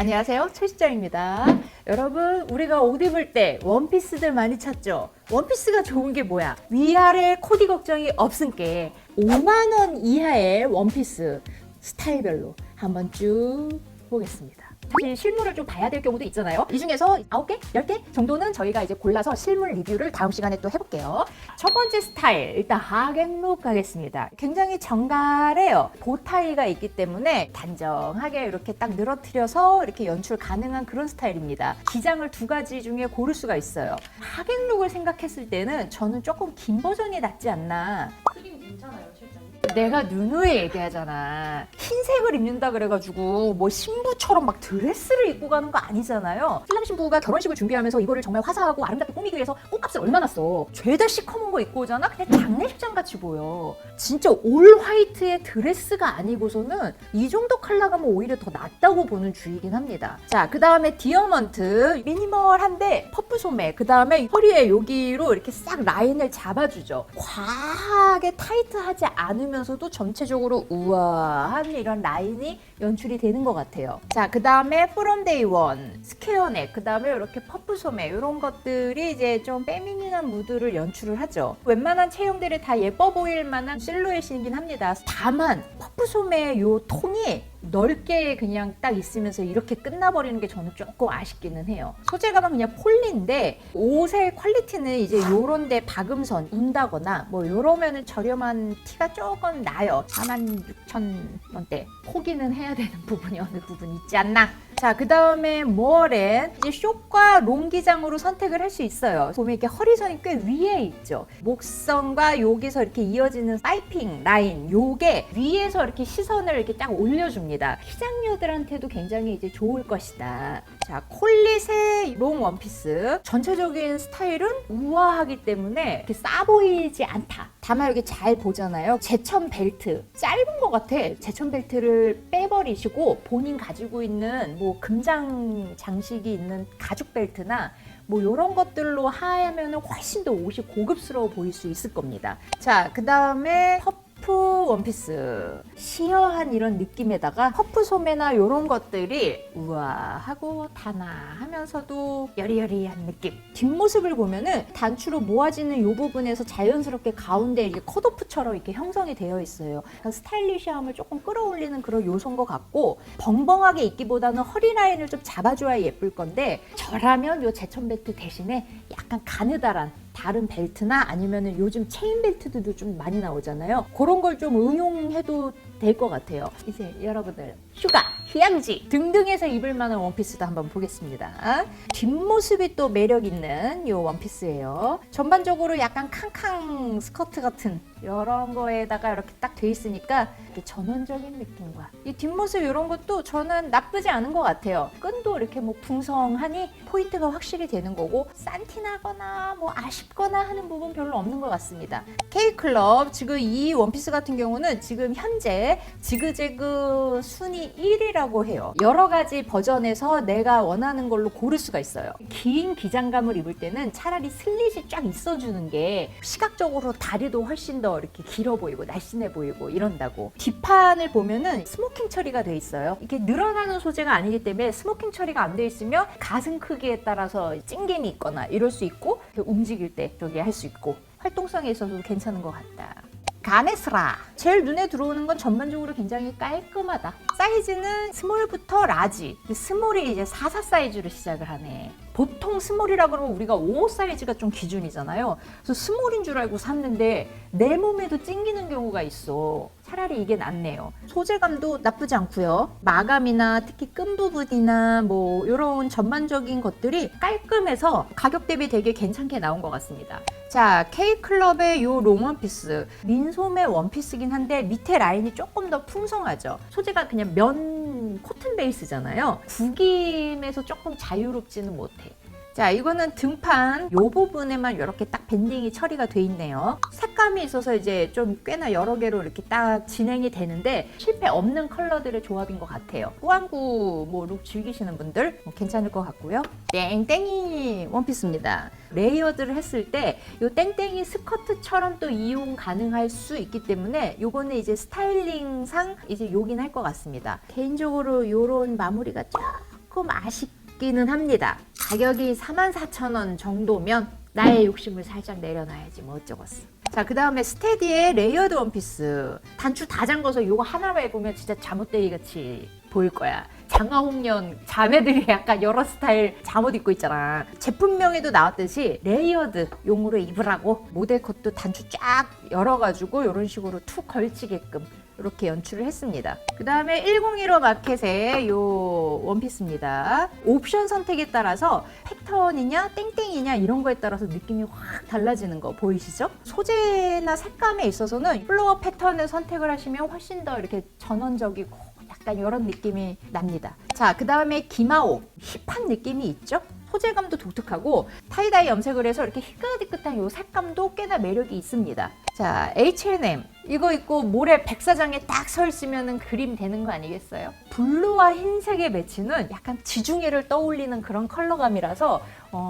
안녕하세요, 최 실장입니다. 여러분, 우리가 옷 입을 때 원피스들 많이 찾죠? 원피스가 좋은 게 뭐야? 위아래 코디 걱정이 없은게 5만 원 이하의 원피스 스타일별로 한번 쭉 보겠습니다. 사실 실물을 좀 봐야 될 경우도 있잖아요. 이 중에서 9개, 10개 정도는 저희가 이제 골라서 실물 리뷰를 다음 시간에 또 해볼게요. 첫 번째 스타일, 일단 하객룩 가겠습니다. 굉장히 정갈해요. 보타이가 있기 때문에 단정하게 이렇게 딱 늘어뜨려서 이렇게 연출 가능한 그런 스타일입니다. 기장을 두 가지 중에 고를 수가 있어요. 하객룩을 생각했을 때는 저는 조금 긴 버전이 낫지 않나. 크림 괜찮아요, 실장님? 내가 누누이 얘기하잖아. 흰색을 입는다 그래가지고 뭐 신부처럼 막 드레스를 입고 가는 거 아니잖아요. 신랑 신부가 결혼식을 준비하면서 이거를 정말 화사하고 아름답게 꾸미기 위해서 꽃값을 얼마나 써. 죄다 시커먼 거 입고 오잖아? 그냥 장례식장 같이 보여. 진짜 올 화이트의 드레스가 아니고서는 이 정도 컬러감은 오히려 더 낫다고 보는 주의긴 합니다. 자, 그 다음에 디어먼트. 미니멀한데 퍼프 소매. 그 다음에 허리에 여기로 이렇게 싹 라인을 잡아주죠. 과하게 타이트하지 않으면서도 전체적으로 우아한 이런 라인이 연출이 되는 것 같아요. 자, 그 다음에 From Day One, 스퀘어넥, 그 다음에 이렇게 퍼프 소매 이런 것들이 이제 좀 페미닌한 무드를 연출을 하죠. 웬만한 체형들이 다 예뻐 보일 만한 실루엣이긴 합니다. 다만 퍼프 소매의 요 톤이 넓게 그냥 딱 있으면서 이렇게 끝나버리는 게 저는 조금 아쉽기는 해요. 소재감은 그냥 폴리인데 옷의 퀄리티는 이제 요런데 박음선 운다거나 뭐 요러면은 저렴한 티가 조금 나요. 46,000원대 포기는 해야 되는 부분이 어느 부분 있지 않나. 자, 그 다음에 모어렌, 이제 숏과 롱 기장으로 선택을 할 수 있어요. 보면 이렇게 허리선이 꽤 위에 있죠. 목선과 여기서 이렇게 이어지는 파이핑 라인, 요게 위에서 이렇게 시선을 이렇게 딱 올려줍니다. 희장녀들한테도 굉장히 이제 좋을 것이다. 자, 콜릿의 롱 원피스. 전체적인 스타일은 우아하기 때문에 이렇게 싸 보이지 않다. 다만 여기 잘 보잖아요. 제천 벨트. 짧은 것 같아. 제천 벨트를 빼버리시고 본인 가지고 있는 뭐 금장 장식이 있는 가죽 벨트나 뭐 이런 것들로 하면 훨씬 더 옷이 고급스러워 보일 수 있을 겁니다. 자, 그 다음에 퍼프 원피스. 시어한 이런 느낌에다가 퍼프 소매나 이런 것들이 우아하고 단아하면서도 여리여리한 느낌. 뒷모습을 보면은 단추로 모아지는 이 부분에서 자연스럽게 가운데 이렇게 컷오프처럼 이렇게 형성이 되어 있어요. 스타일리시함을 조금 끌어올리는 그런 요소인 것 같고, 벙벙하게 입기보다는 허리 라인을 좀 잡아줘야 예쁠 건데, 저라면 이 제천 벨트 대신에 약간 가느다란 다른 벨트나 아니면은 요즘 체인 벨트들도 좀 많이 나오잖아요. 그런 걸 좀 응용해도 될 것 같아요. 이제 여러분들 휴가, 휴양지 등등에서 입을 만한 원피스도 한번 보겠습니다. 뒷모습이 또 매력 있는 이 원피스예요. 전반적으로 약간 캉캉 스커트 같은 이런 거에다가 이렇게 딱 돼 있으니까 전원적인 느낌과 이 뒷모습 이런 것도 저는 나쁘지 않은 것 같아요. 끈도 이렇게 뭐 풍성하니 포인트가 확실히 되는 거고, 산티나거나 뭐 아쉽거나 하는 부분 별로 없는 것 같습니다. K클럽, 지금 이 원피스 같은 경우는 지금 현재 지그재그 순위 1위라고 해요. 여러 가지 버전에서 내가 원하는 걸로 고를 수가 있어요. 긴 기장감을 입을 때는 차라리 슬릿이 쫙 있어주는 게 시각적으로 다리도 훨씬 더 이렇게 길어 보이고 날씬해 보이고 이런다고. 뒷판을 보면은 스모킹 처리가 돼 있어요. 이게 늘어나는 소재가 아니기 때문에 스모킹 처리가 안 돼 있으면 가슴 크기에 따라서 찡김이 있거나 이럴 수 있고, 움직일 때 저기 할 수 있고 활동성에 있어서도 괜찮은 것 같다. 가네스라. 제일 눈에 들어오는 건 전반적으로 굉장히 깔끔하다. 사이즈는 스몰부터 라지. 스몰이 이제 44 사이즈로 시작을 하네. 보통 스몰이라 그러면 우리가 55 사이즈가 좀 기준이잖아요. 그래서 스몰인 줄 알고 샀는데 내 몸에도 찡기는 경우가 있어. 차라리 이게 낫네요. 소재감도 나쁘지 않고요. 마감이나 특히 끈 부분이나 뭐 이런 전반적인 것들이 깔끔해서 가격 대비 되게 괜찮게 나온 것 같습니다. 자, K클럽의 요 롱 원피스. 민소매 원피스긴 한데 밑에 라인이 조금 더 풍성하죠. 소재가 그냥 면 코튼 베이스잖아요. 구김에서 조금 자유롭지는 못해. 자, 이거는 등판 요 부분에만 이렇게 딱 밴딩이 처리가 돼 있네요. 색감이 있어서 이제 좀 꽤나 여러 개로 이렇게 딱 진행이 되는데 실패 없는 컬러들의 조합인 것 같아요. 꾸안꾸 뭐 룩 즐기시는 분들 괜찮을 것 같고요. 땡땡이 원피스입니다. 레이어드를 했을 때 이 땡땡이 스커트처럼 또 이용 가능할 수 있기 때문에 요거는 이제 스타일링상 이제 요긴 할 것 같습니다. 개인적으로 요런 마무리가 조금 아쉽기는 합니다. 가격이 44,000원 정도면 나의 욕심을 살짝 내려놔야지 뭐 어쩌겠어. 자, 그 다음에 스테디의 레이어드 원피스. 단추 다 잠궈서 이거 하나만 입으면 진짜 잠옷데이 같이 보일 거야. 장화홍련 자매들이 약간 여러 스타일 잠옷 입고 있잖아. 제품명에도 나왔듯이 레이어드 용으로 입으라고 모델 컷도 단추 쫙 열어가지고 이런 식으로 툭 걸치게끔 이렇게 연출을 했습니다. 그 다음에 1015 마켓의 요 원피스입니다. 옵션 선택에 따라서 패턴이냐 땡땡이냐 이런 거에 따라서 느낌이 확 달라지는 거 보이시죠? 소재나 색감에 있어서는 플로어 패턴을 선택을 하시면 훨씬 더 이렇게 전원적이고 약간 이런 느낌이 납니다. 자, 그 다음에 기마오. 힙한 느낌이 있죠? 소재감도 독특하고 타이다이 염색을 해서 이렇게 희끗희끗한 이 색감도 꽤나 매력이 있습니다. 자, H&M 이거 입고 모래 백사장에 딱 서 있으면 그림 되는 거 아니겠어요? 블루와 흰색의 매치는 약간 지중해를 떠올리는 그런 컬러감이라서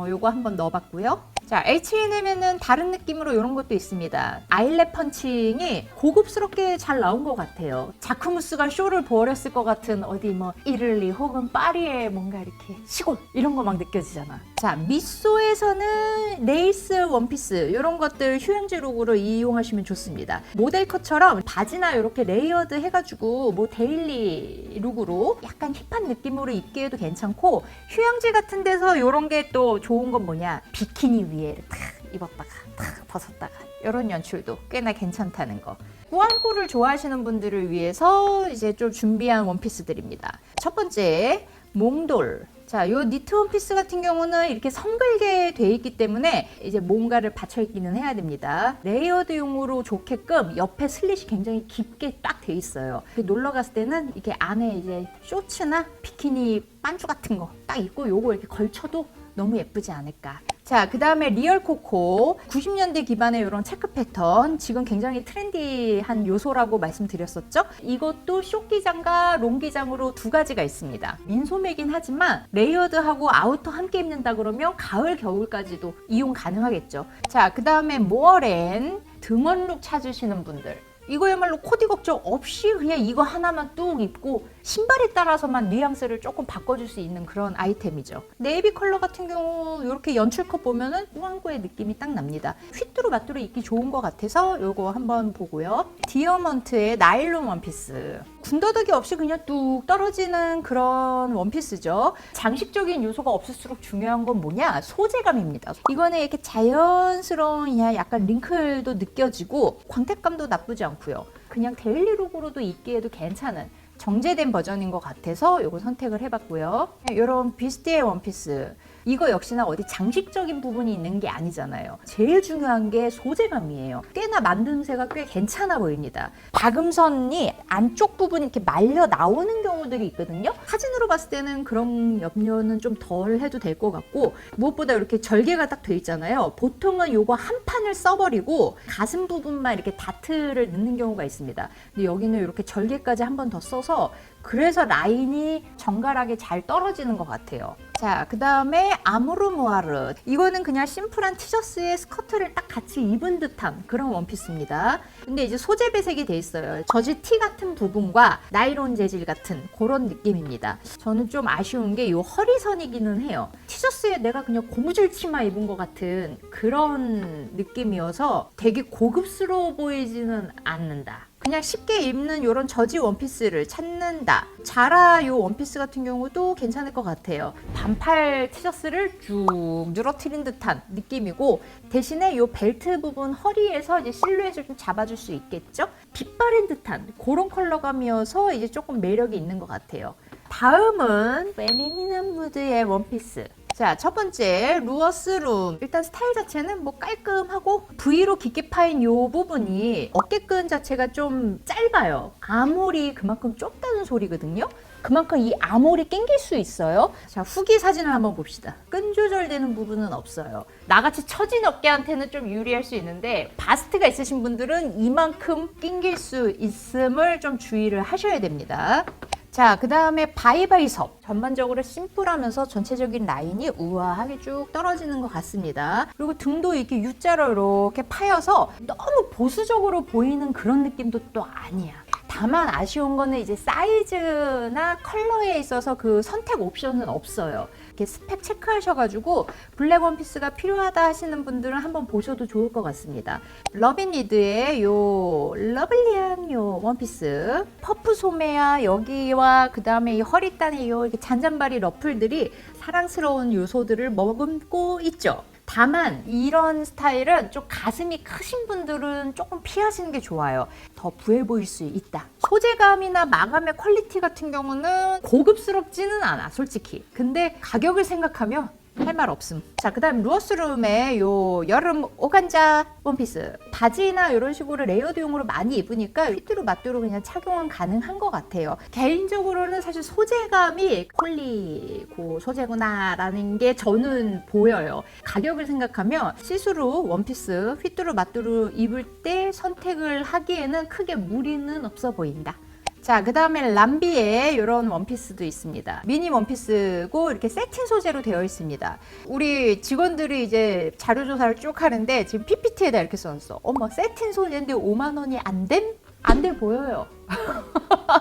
요거 한번 넣어봤고요. 자, H&M에는 다른 느낌으로 이런 것도 있습니다. 아이랩 펀칭이 고급스럽게 잘 나온 것 같아요. 자크무스가 쇼를 벌였을 것 같은 어디 뭐 이를리 혹은 파리의 뭔가 이렇게 시골 이런 거 막 느껴지잖아. 자, 미소에서는 레이스 원피스 이런 것들 휴양지 룩으로 이용하시면 좋습니다. 모델 컷처럼 바지나 이렇게 레이어드 해가지고 뭐 데일리 룩으로 약간 힙한 느낌으로 입기에도 괜찮고 휴양지 같은 데서 이런 게 또 좋은 건 뭐냐, 비키니 위에 탁 입었다가 탁 벗었다가 이런 연출도 꽤나 괜찮다는 거. 꾸안꾸를 좋아하시는 분들을 위해서 이제 좀 준비한 원피스들입니다. 첫 번째 몽돌. 자, 요 니트 원피스 같은 경우는 이렇게 성글게 돼 있기 때문에 이제 뭔가를 받쳐 입기는 해야 됩니다. 레이어드용으로 좋게끔 옆에 슬릿이 굉장히 깊게 딱 돼 있어요. 놀러 갔을 때는 이렇게 안에 이제 쇼츠나 비키니 반주 같은 거 딱 입고 요거 이렇게 걸쳐도 너무 예쁘지 않을까. 자, 그 다음에 리얼 코코 90년대 기반의 이런 체크 패턴 지금 굉장히 트렌디한 요소라고 말씀드렸었죠. 이것도 숏기장과 롱기장으로 두 가지가 있습니다. 민소매긴 하지만 레이어드하고 아우터 함께 입는다 그러면 가을 겨울까지도 이용 가능하겠죠. 자, 그 다음에 모어렌 등원룩 찾으시는 분들, 이거야말로 코디 걱정 없이 그냥 이거 하나만 뚝 입고 신발에 따라서만 뉘앙스를 조금 바꿔줄 수 있는 그런 아이템이죠. 네이비 컬러 같은 경우 이렇게 연출컷 보면은 꾸안꾸의 느낌이 딱 납니다. 휘뚜루마뚜루 입기 좋은 것 같아서 이거 한번 보고요. 디어먼트의 나일론 원피스. 군더더기 없이 그냥 뚝 떨어지는 그런 원피스죠. 장식적인 요소가 없을수록 중요한 건 뭐냐? 소재감입니다. 이거는 이렇게 자연스러운 약간 링클도 느껴지고 광택감도 나쁘지 않고요. 그냥 데일리룩으로도 입기에도 괜찮은 정제된 버전인 것 같아서 이거 선택을 해봤고요. 이런 비스티의 원피스. 이거 역시나 어디 장식적인 부분이 있는 게 아니잖아요. 제일 중요한 게 소재감이에요. 꽤나 만듦새가 꽤 괜찮아 보입니다. 박음선이 안쪽 부분이 이렇게 말려 나오는 경우들이 있거든요. 사진으로 봤을 때는 그런 염려는 좀 덜 해도 될 것 같고, 무엇보다 이렇게 절개가 딱 돼 있잖아요. 보통은 요거 한 판을 써버리고 가슴 부분만 이렇게 다트를 넣는 경우가 있습니다. 근데 여기는 이렇게 절개까지 한 번 더 써서 그래서 라인이 정갈하게 잘 떨어지는 것 같아요. 자, 그 다음에 아무르무아르. 이거는 그냥 심플한 티셔츠에 스커트를 딱 같이 입은 듯한 그런 원피스입니다. 근데 이제 소재 배색이 돼 있어요. 저지 티 같은 부분과 나일론 재질 같은 그런 느낌입니다. 저는 좀 아쉬운 게 이 허리선이기는 해요. 티셔츠에 내가 그냥 고무줄 치마 입은 것 같은 그런 느낌이어서 되게 고급스러워 보이지는 않는다. 그냥 쉽게 입는 이런 저지 원피스를 찾는다. 자라 요 원피스 같은 경우도 괜찮을 것 같아요. 반팔 티셔츠를 쭉 늘어뜨린 듯한 느낌이고, 대신에 요 벨트 부분 허리에서 이제 실루엣을 좀 잡아줄 수 있겠죠? 빛바랜 듯한 그런 컬러감이어서 이제 조금 매력이 있는 것 같아요. 다음은 페미니는 무드의 원피스. 자, 첫 번째 루어스룸. 일단 스타일 자체는 뭐 깔끔하고 V로 깊게 파인 요 부분이 어깨끈 자체가 좀 짧아요. 아몰이 그만큼 좁다는 소리거든요. 그만큼 이 아몰이 낑길 수 있어요. 자, 후기 사진을 한번 봅시다. 끈 조절되는 부분은 없어요. 나같이 처진 어깨한테는 좀 유리할 수 있는데 바스트가 있으신 분들은 이만큼 낑길 수 있음을 좀 주의를 하셔야 됩니다. 자, 그 다음에 바이바이섭. 전반적으로 심플하면서 전체적인 라인이 우아하게 쭉 떨어지는 것 같습니다. 그리고 등도 이렇게 U자로 이렇게 파여서 너무 보수적으로 보이는 그런 느낌도 또 아니야. 다만 아쉬운 거는 이제 사이즈나 컬러에 있어서 그 선택 옵션은 없어요. 이렇게 스펙 체크하셔가지고 블랙 원피스가 필요하다 하시는 분들은 한번 보셔도 좋을 것 같습니다. 러빈리드의 요 러블리한 요 원피스, 퍼프 소매야 여기와 그 다음에 이 허리단의 요 이렇게 잔잔바리 러플들이 사랑스러운 요소들을 머금고 있죠. 다만 이런 스타일은 좀 가슴이 크신 분들은 조금 피하시는 게 좋아요. 더 부해 보일 수 있다. 소재감이나 마감의 퀄리티 같은 경우는 고급스럽지는 않아, 솔직히. 근데 가격을 생각하면 할 말 없음. 자, 그 다음 루어스룸의 요 여름 오간자 원피스. 바지나 이런 식으로 레이어드용으로 많이 입으니까 휘뚜루 마뚜루 그냥 착용은 가능한 것 같아요. 개인적으로는 사실 소재감이 폴리고 소재구나 라는 게 저는 보여요. 가격을 생각하면 시스루 원피스 휘뚜루 마뚜루 입을 때 선택을 하기에는 크게 무리는 없어 보인다. 자, 그 다음에 람비의 이런 원피스도 있습니다. 미니 원피스고 이렇게 세틴 소재로 되어 있습니다. 우리 직원들이 이제 자료조사를 쭉 하는데 지금 PPT에다 이렇게 써놨어. 어머, 세틴 소재인데 5만 원이 안 됨? 안 돼 보여요.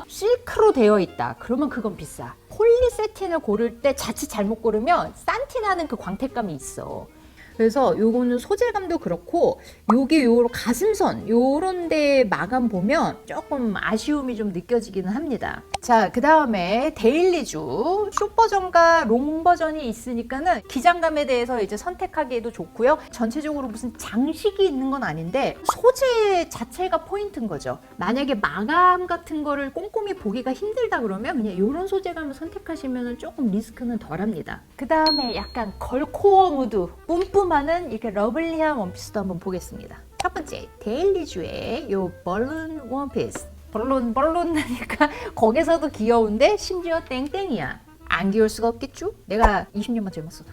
실크로 되어 있다. 그러면 그건 비싸. 폴리 세틴을 고를 때 자칫 잘못 고르면 산티나는 그 광택감이 있어. 그래서 요거는 소재감도 그렇고 요게 요 가슴선 요런 데 마감 보면 조금 아쉬움이 좀 느껴지기는 합니다. 자, 그 다음에 데일리주 숏 버전과 롱 버전이 있으니까는 기장감에 대해서 이제 선택하기에도 좋고요. 전체적으로 무슨 장식이 있는 건 아닌데 소재 자체가 포인트인 거죠. 만약에 마감 같은 거를 꼼꼼히 보기가 힘들다 그러면 그냥 이런 소재감을 선택하시면 조금 리스크는 덜합니다. 그 다음에 약간 걸코어 무드 뿜뿜하는 이렇게 러블리한 원피스도 한번 보겠습니다. 첫 번째, 데일리주의 요 벌룬 원피스. 벌룬 하니까 거기서도 귀여운데 심지어 땡땡이야. 안 귀여울 수가 없겠죠? 내가 20년만 젊었어.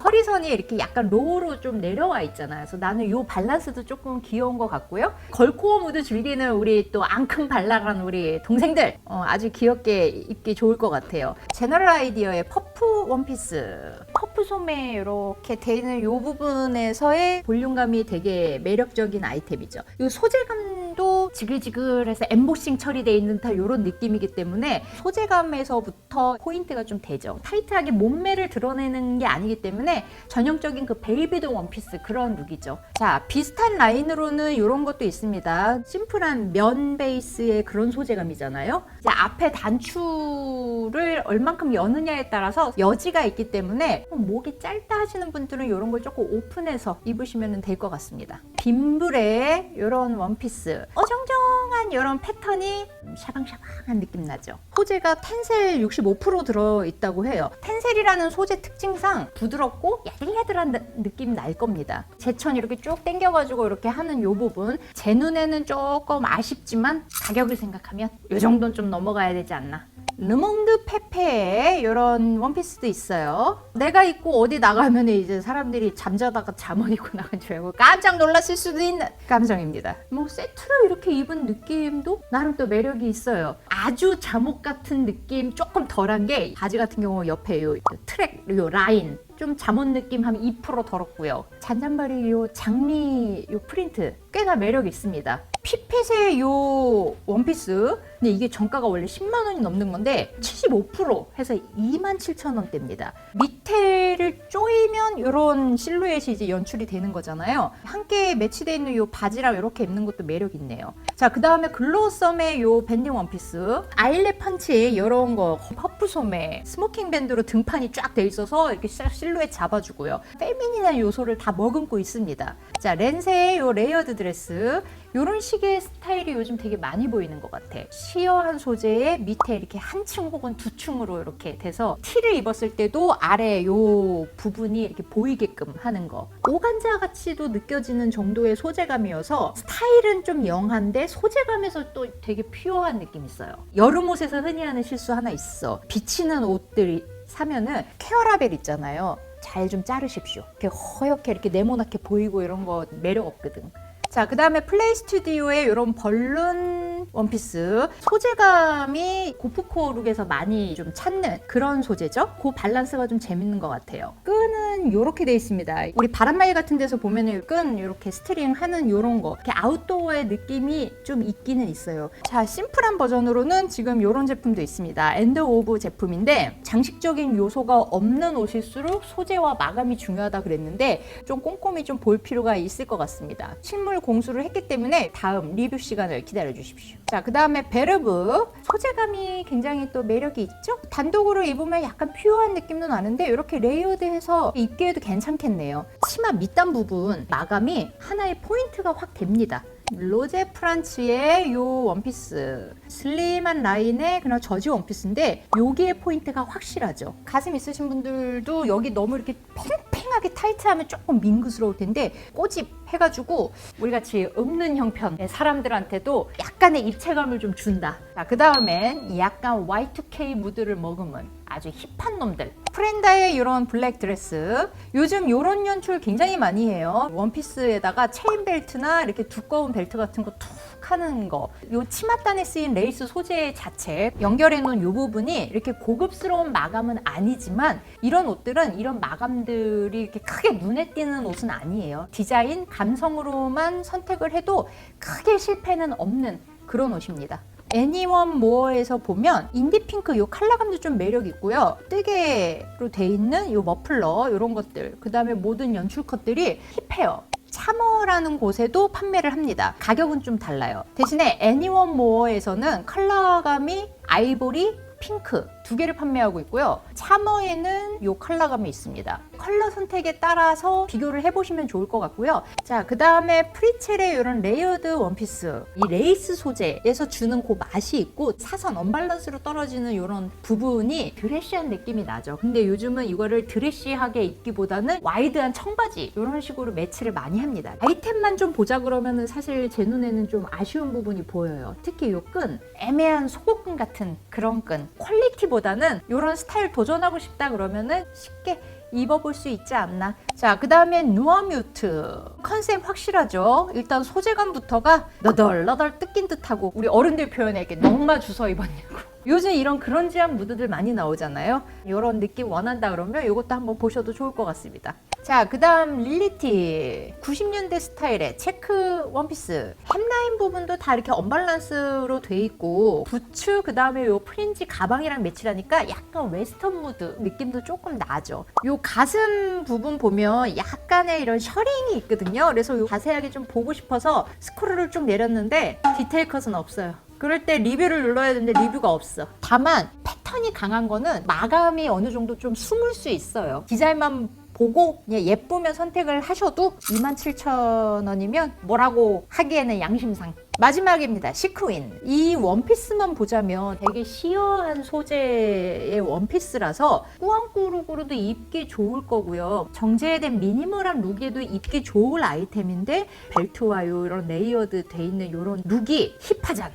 허리선이 이렇게 약간 로우로 좀 내려와 있잖아요. 그래서 나는 이 밸런스도 조금 귀여운 것 같고요. 걸코어 무드 즐기는 우리 또 앙큼 발랄한 우리 동생들 아주 귀엽게 입기 좋을 것 같아요. 제너럴 아이디어의 퍼프 원피스. 퍼프 소매 이렇게 되는 이 부분에서의 볼륨감이 되게 매력적인 아이템이죠. 이 소재감도 지글지글해서 엠보싱 처리되어 있는 듯한 이런 느낌이기 때문에 소재감에서부터 포인트가 좀 되죠. 타이트하게 몸매를 드러내는 게 아니기 때문에 전형적인 그 벨비드 원피스 그런 룩이죠. 자, 비슷한 라인으로는 이런 것도 있습니다. 심플한 면 베이스의 그런 소재감이잖아요. 이제 앞에 단추를 얼만큼 여느냐에 따라서 여지가 있기 때문에 목이 짧다 하시는 분들은 이런 걸 조금 오픈해서 입으시면 될 것 같습니다. 빈불의 이런 원피스. 어정쩡한 이런 패턴이 샤방샤방한 느낌 나죠. 소재가 텐셀 65% 들어있다고 해요. 텐셀이라는 소재 특징상 부드럽고 야들야들한 느낌 날 겁니다. 제천 이렇게 쭉 당겨가지고 이렇게 하는 이 부분 제 눈에는 조금 아쉽지만 가격을 생각하면 이 정도는 좀 넘어가야 되지 않나. 르몽드 페페의 이런 원피스도 있어요. 내가 입고 어디 나가면 이제 사람들이 잠자다가 잠옷 입고 나간 줄 알고 깜짝 놀랐을 수도 있는 감정입니다. 뭐 세트로 이렇게 입은 느낌도 나름 또 매력이 있어요. 아주 잠옷 같은 느낌 조금 덜한 게 바지 같은 경우 옆에 요 트랙 요 라인 좀 잠옷 느낌 한 2% 덜었고요. 잔잔바리 요 장미 요 프린트 꽤나 매력 있습니다. 피핏의 요 원피스 근데 이게 정가가 원래 10만 원이 넘는 건데 75% 해서 27,000원대입니다. 밑에를 조이면 이런 실루엣이 이제 연출이 되는 거잖아요. 함께 매치되어 있는 요 바지랑 이렇게 입는 것도 매력 있네요. 자, 그 다음에 글로썸의 요 밴딩 원피스 아일렛 펀치 이런 거 퍼프 소매 스모킹 밴드로 등판이 쫙 돼 있어서 이렇게 실루엣 잡아주고요. 페미닌한 요소를 다 머금고 있습니다. 자, 렌세의 요 레이어드 드레스 이런 식의 스타일이 요즘 되게 많이 보이는 것 같아. 시어한 소재에 밑에 이렇게 한 층 혹은 두 층으로 이렇게 돼서 티를 입었을 때도 아래 요 부분이 이렇게 보이게끔 하는 거. 오간자 같이도 느껴지는 정도의 소재감이어서 스타일은 좀 영한데 소재감에서 또 되게 퓨어한 느낌이 있어요. 여름 옷에서 흔히 하는 실수 하나 있어. 비치는 옷들이 사면은 케어라벨 있잖아요. 잘 좀 자르십시오. 이렇게 허옇게 이렇게 네모나게 보이고 이런 거 매력 없거든. 자, 그 다음에 플레이 스튜디오의 이런 벌룬 원피스 소재감이 고프코 룩에서 많이 좀 찾는 그런 소재죠. 그 밸런스가 좀 재밌는 것 같아요. 끈은 끈은 이렇게 돼 있습니다. 우리 바람막이 같은 데서 보면은 끈 이렇게 스트링 하는 이런 거, 이렇게 아웃도어의 느낌이 좀 있기는 있어요. 자, 심플한 버전으로는 지금 이런 제품도 있습니다. 엔드 오브 제품인데 장식적인 요소가 없는 옷일수록 소재와 마감이 중요하다 그랬는데 좀 꼼꼼히 좀 볼 필요가 있을 것 같습니다. 실물 공수를 했기 때문에 다음 리뷰 시간을 기다려 주십시오. 자, 그 다음에 베르브. 소재감이 굉장히 또 매력이 있죠? 단독으로 입으면 약간 퓨어한 느낌도 나는데 이렇게 레이어드해서 입기에도 괜찮겠네요. 치마 밑단 부분 마감이 하나의 포인트가 확 됩니다. 로제 프란츠의 요 원피스, 슬림한 라인의 그냥 저지 원피스인데 여기에 포인트가 확실하죠. 가슴 있으신 분들도 여기 너무 이렇게 팽팽하게 타이트하면 조금 민구스러울 텐데 꼬집 해가지고 우리 같이 없는 형편의 사람들한테도 약간의 입체감을 좀 준다. 자, 그 다음엔 약간 Y2K 무드를 머금은 아주 힙한 놈들, 프렌다의 이런 블랙 드레스. 요즘 이런 연출 굉장히 많이 해요. 원피스에다가 체인 벨트나 이렇게 두꺼운 벨트 같은 거 툭 하는 거, 요 치맛단에 쓰인 레이스 소재 자체 연결해 놓은 이 부분이 이렇게 고급스러운 마감은 아니지만 이런 옷들은 이런 마감들이 이렇게 크게 눈에 띄는 옷은 아니에요. 디자인 감성으로만 선택을 해도 크게 실패는 없는 그런 옷입니다. 애니원 모어에서 보면 인디핑크 요 컬러감도 좀 매력 있고요. 뜨개로 돼 있는 요 머플러 이런 것들, 그 다음에 모든 연출 컷들이 힙해요. 차머라는 곳에도 판매를 합니다. 가격은 좀 달라요. 대신에 애니원 모어에서는 컬러감이 아이보리, 핑크 두 개를 판매하고 있고요. 차머에는 이 컬러감이 있습니다. 컬러 선택에 따라서 비교를 해보시면 좋을 것 같고요. 자, 그 다음에 프리첼의 이런 레이어드 원피스, 이 레이스 소재에서 주는 그 맛이 있고 사선 언밸런스로 떨어지는 이런 부분이 드레시한 느낌이 나죠. 근데 요즘은 이거를 드레시하게 입기보다는 와이드한 청바지 이런 식으로 매치를 많이 합니다. 아이템만 좀 보자 그러면은 사실 제 눈에는 좀 아쉬운 부분이 보여요. 특히 이 끈, 애매한 속옷끈 같은 그런 끈, 퀄리티보다는 이런 스타일 도전하고 싶다 그러면은 쉽게 입어볼 수 있지 않나. 자, 그 다음에 누아뮤트. 컨셉 확실하죠. 일단 소재감부터가 너덜너덜 뜯긴 듯하고 우리 어른들 표현에 이렇게 넝마 주워 입었냐고. 요즘 이런 그런지한 무드들 많이 나오잖아요. 이런 느낌 원한다 그러면 이것도 한번 보셔도 좋을 것 같습니다. 자, 그 다음 릴리티. 90년대 스타일의 체크 원피스. 햄라인 부분도 다 이렇게 언밸런스로 돼 있고 부츠, 그 다음에 요 프린지 가방이랑 매치하니까 약간 웨스턴 무드 느낌도 조금 나죠. 요 가슴 부분 보면 약간의 이런 셔링이 있거든요. 그래서 요 자세하게 좀 보고 싶어서 스크롤을 좀 내렸는데 디테일 컷은 없어요. 그럴 때 리뷰를 눌러야 되는데 리뷰가 없어. 다만 패턴이 강한 거는 마감이 어느 정도 좀 숨을 수 있어요. 디자인만 보고 그냥 예쁘면 선택을 하셔도 27,000원이면 뭐라고 하기에는 양심상. 마지막입니다. 시크윈. 이 원피스만 보자면 되게 시어한 소재의 원피스라서 꾸안꾸룩으로도 입기 좋을 거고요. 정제된 미니멀한 룩에도 입기 좋을 아이템인데 벨트와 이런 레이어드 돼 있는 이런 룩이 힙하잖아.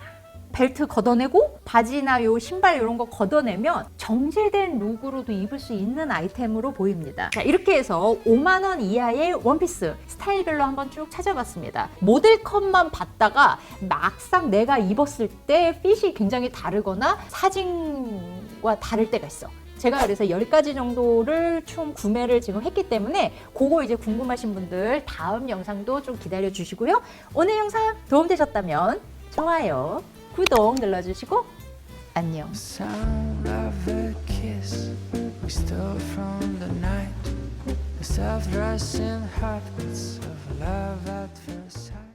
벨트 걷어내고 바지나 요 신발 이런 거 걷어내면 정제된 룩으로도 입을 수 있는 아이템으로 보입니다. 자, 이렇게 해서 5만 원 이하의 원피스 스타일별로 한번 쭉 찾아봤습니다. 모델 컷만 봤다가 막상 내가 입었을 때 핏이 굉장히 다르거나 사진과 다를 때가 있어. 제가 그래서 10가지 정도를 총 구매를 지금 했기 때문에 그거 이제 궁금하신 분들 다음 영상도 좀 기다려 주시고요. 오늘 영상 도움되셨다면 좋아요, 구독 눌러주시고 안녕. Sound of a kiss we stole from the night, the self-rushing heartbeats of love at first sight.